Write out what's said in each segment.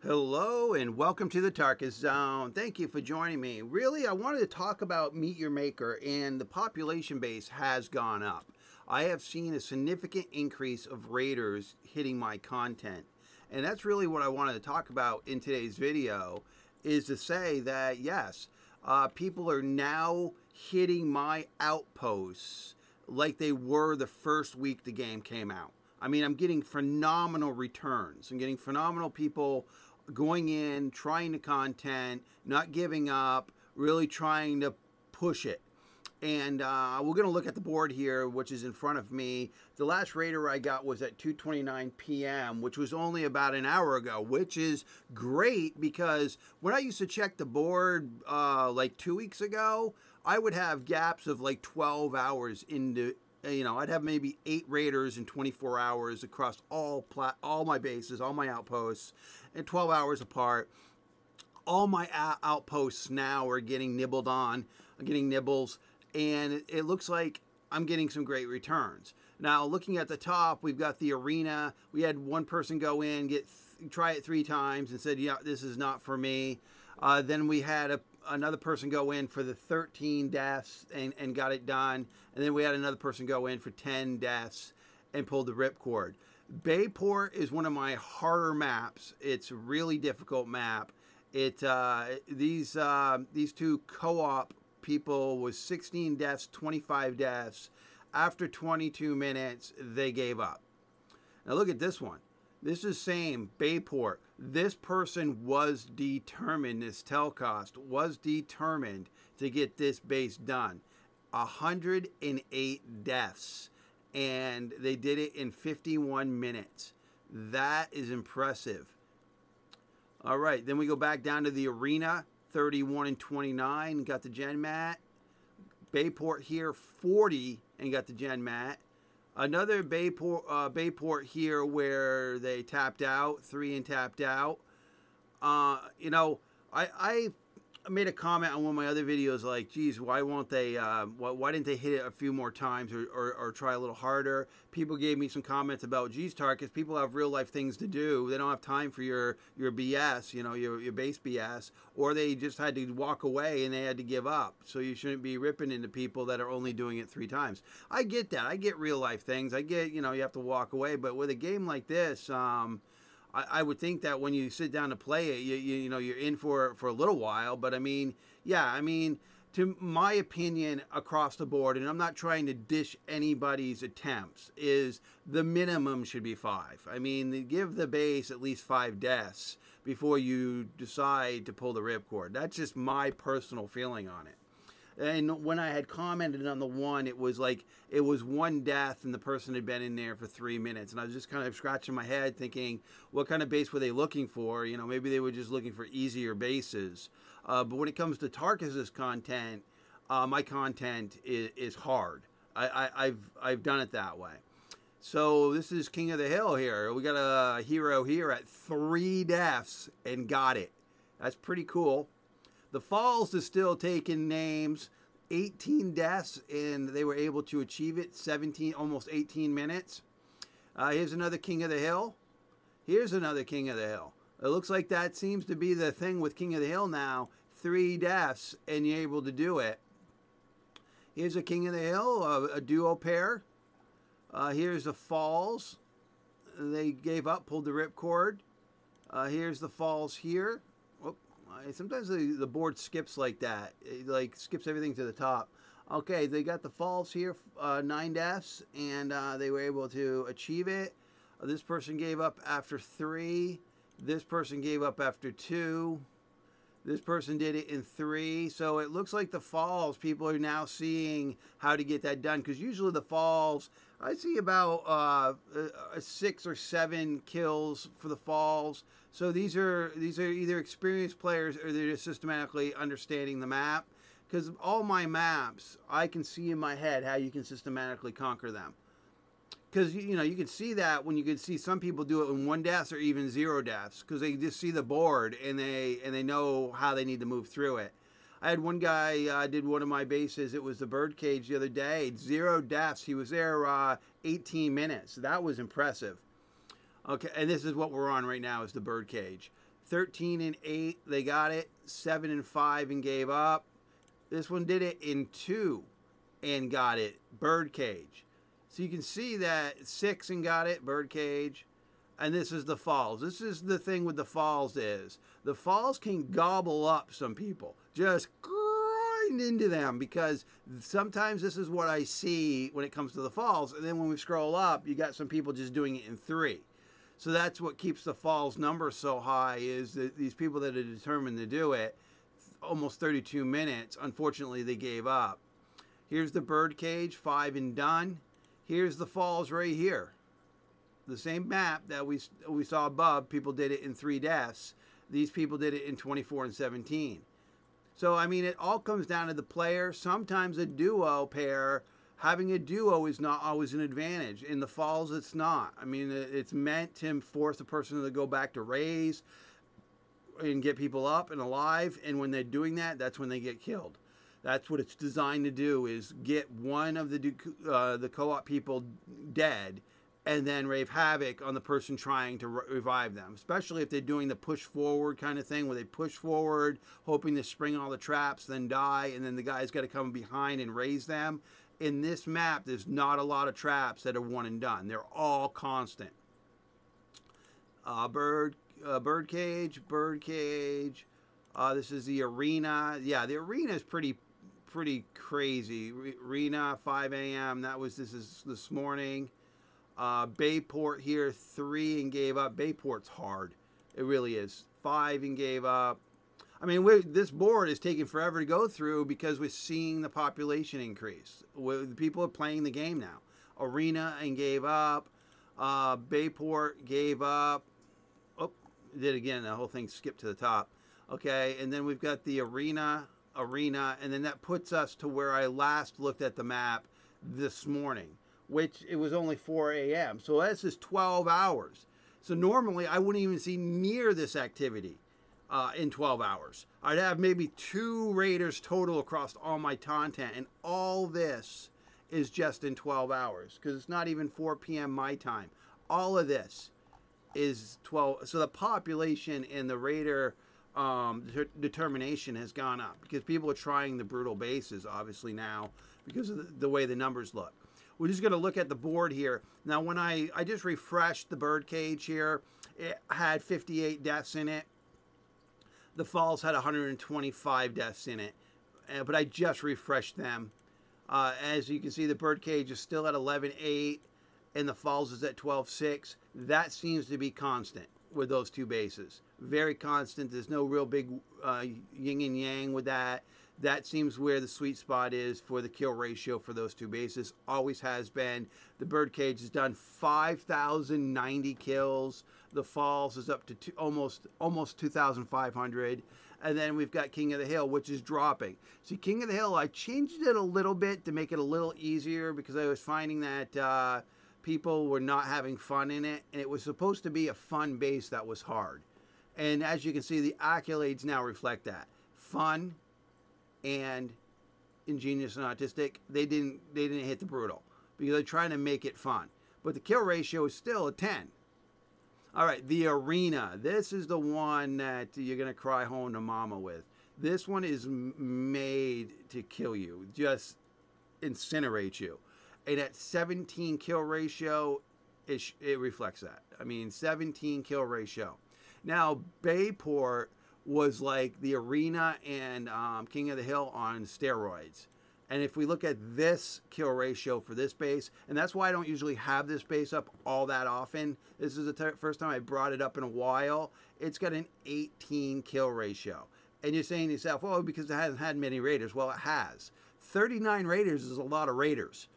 Hello and welcome to the Tarkus Zone. Thank you for joining me. Really, I wanted to talk about Meet Your Maker, and the population base has gone up. I have seen a significant increase of raiders hitting my content. And that's really what I wanted to talk about in today's video, is to say that yes, people are now hitting my outposts like they were the first week the game came out. I mean, I'm getting phenomenal returns. I'm getting phenomenal people going in, trying the content, not giving up, really trying to push it. And we're going to look at the board here, which is in front of me. The last raider I got was at 2:29 p.m., which was only about an hour ago, which is great because when I used to check the board like 2 weeks ago, I would have gaps of like 12 hours into, I'd have maybe 8 raiders in 24 hours across all my bases, all my outposts, and 12 hours apart. All my outposts now are getting nibbled on, getting nibbles, and it looks like I'm getting some great returns. Now, looking at the top, we've got the arena. We had one person go in, try it 3 times, and said, "Yeah, this is not for me." Then we had another person go in for the 13 deaths and got it done. And then we had another person go in for 10 deaths and pulled the ripcord. Bayport is one of my harder maps. It's a really difficult map. These two co-op people was 16 deaths, 25 deaths. After 22 minutes, they gave up. Now look at this one. This is same, Bayport. This person was determined, this Telcost was determined to get this base done. 108 deaths, and they did it in 51 minutes. That is impressive. All right, then we go back down to the arena, 31 and 29, got the Genmat. Bayport here, 40, and got the Genmat. Another Bayport here where they tapped out, 3 and tapped out. I made a comment on one of my other videos like, geez, why won't they, why didn't they hit it a few more times or try a little harder? People gave me some comments about, geez, Tarkus, people have real life things to do. They don't have time for your BS, your base BS, or they just had to walk away and they had to give up. So you shouldn't be ripping into people that are only doing it 3 times. I get that. I get real life things. I get, you have to walk away. But with a game like this, I would think that when you sit down to play it, you're in for a little while. But I mean, to my opinion across the board, and I'm not trying to dish anybody's attempts, is the minimum should be 5. I mean, give the base at least 5 deaths before you decide to pull the ripcord. That's just my personal feeling on it. And when I had commented on the one, it was 1 death and the person had been in there for 3 minutes. And I was just kind of scratching my head thinking, what kind of base were they looking for? Maybe they were just looking for easier bases. But when it comes to Tarkus's content, my content is hard. I've done it that way. So this is King of the Hill here. We got a hero here at 3 deaths and got it. That's pretty cool. The Falls is still taking names, 18 deaths, and they were able to achieve it, almost 18 minutes. Here's another King of the Hill. Here's another King of the Hill. It looks like that seems to be the thing with King of the Hill now, 3 deaths, and you're able to do it. Here's a King of the Hill, a duo pair. Here's the Falls. They gave up, pulled the ripcord. Here's the Falls here. Sometimes the board skips like that. It skips everything to the top. Okay, they got the Falls here, 9 deaths, and they were able to achieve it. This person gave up after 3. This person gave up after 2. This person did it in 3. So it looks like the Falls, people are now seeing how to get that done. Because usually the Falls, I see about 6 or 7 kills for the Falls. So these are either experienced players or they're just systematically understanding the map. Because all my maps, I can see in my head how you can systematically conquer them. Because you can see that when you can see some people do it in 1 death or even 0 deaths, because they just see the board and they know how they need to move through it. I had one guy did one of my bases. It was the birdcage the other day. 0 deaths. He was there 18 minutes. That was impressive. Okay, and this is what we're on right now is the birdcage. 13 and 8, they got it. 7 and 5 and gave up. This one did it in 2 and got it. Birdcage. So you can see that 6 and got it. Birdcage. And this is the falls. This is the thing with the falls is the falls can gobble up some people. Just grind into them, because sometimes this is what I see when it comes to the falls. And then when we scroll up, you got some people just doing it in 3. So that's what keeps the falls number so high, is that these people that are determined to do it, almost 32 minutes, unfortunately they gave up. Here's the birdcage, 5 and done. Here's the falls right here. The same map that we saw above, people did it in 3 deaths. These people did it in 24 and 17. So, I mean, it all comes down to the player. Sometimes a duo pair, having a duo is not always an advantage. In the falls, it's not. I mean, it's meant to force the person to go back to raise and get people up and alive. And when they're doing that, that's when they get killed. That's what it's designed to do, is get one of the co-op people dead, and then wreak havoc on the person trying to revive them. Especially if they're doing the push forward kind of thing, where they push forward, hoping to spring all the traps, then die, and then the guy's got to come behind and raise them. In this map, there's not a lot of traps that are one and done. They're all constant. Birdcage. This is the arena. Yeah, the arena is pretty crazy. Arena, 5 a.m. This is this morning. Bayport here, 3 and gave up. Bayport's hard. It really is. 5 and gave up. I mean, this board is taking forever to go through because we're seeing the population increase. People are playing the game now. Arena and gave up. Bayport gave up. Oh, did again. The whole thing skipped to the top. Okay, and then we've got the arena, and then that puts us to where I last looked at the map this morning, which it was only 4 a.m. So that's just 12 hours. So normally I wouldn't even see near this activity in 12 hours. I'd have maybe 2 raiders total across all my content, and all this is just in 12 hours, because it's not even 4 p.m. my time. All of this is 12. So the population and the raider determination has gone up, because people are trying the brutal bases, obviously, now, because of the way the numbers look. We're just going to look at the board here. Now, when I just refreshed the birdcage here, it had 58 deaths in it. The falls had 125 deaths in it, but I just refreshed them. As you can see, the birdcage is still at 11.8, and the falls is at 12.6. That seems to be constant with those 2 bases. Very constant. There's no real big yin and yang with that. That seems where the sweet spot is for the kill ratio for those 2 bases. Always has been. The birdcage has done 5,090 kills. The falls is up to almost 2,500. And then we've got King of the Hill, which is dropping. See, King of the Hill, I changed it a little bit to make it a little easier, because I was finding that people were not having fun in it. And it was supposed to be a fun base that was hard. And as you can see, the accolades now reflect that. Fun and ingenious and autistic, they didn't hit the brutal, because they're trying to make it fun. But the kill ratio is still a 10. All right, the arena. This is the one that you're going to cry home to mama with. This one is made to kill you, just incinerate you. And at 17 kill ratio, it reflects that. I mean, 17 kill ratio. Now, Bayport was like the arena and King of the Hill on steroids. And if we look at this kill ratio for this base, and that's why I don't usually have this base up all that often. This is the first time I brought it up in a while. It's got an 18 kill ratio. And you're saying to yourself, oh, because it hasn't had many raiders. Well, it has. 39 raiders is a lot of raiders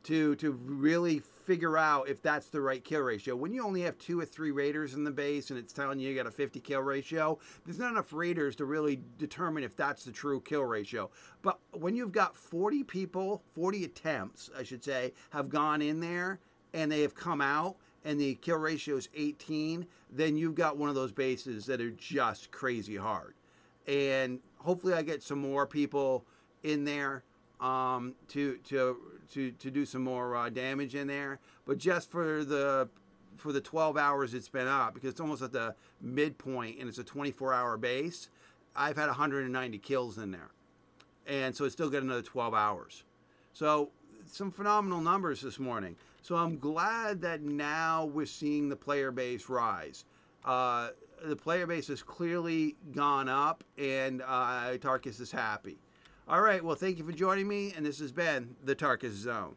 to really figure out if that's the right kill ratio. When you only have 2 or 3 raiders in the base and it's telling you got a 50 kill ratio, there's not enough raiders to really determine if that's the true kill ratio. But when you've got 40 people, 40 attempts, I should say, have gone in there and they have come out and the kill ratio is 18, then you've got one of those bases that are just crazy hard. And hopefully I get some more people in there to do some more damage in there. But just for the for the 12 hours it's been up, because it's almost at the midpoint and it's a 24-hour base, I've had 190 kills in there. And so it's still got another 12 hours. So some phenomenal numbers this morning. So I'm glad that now we're seeing the player base rise. The player base has clearly gone up, and Tarkus is happy. All right, well, thank you for joining me, and this has been the Tarkus Zone.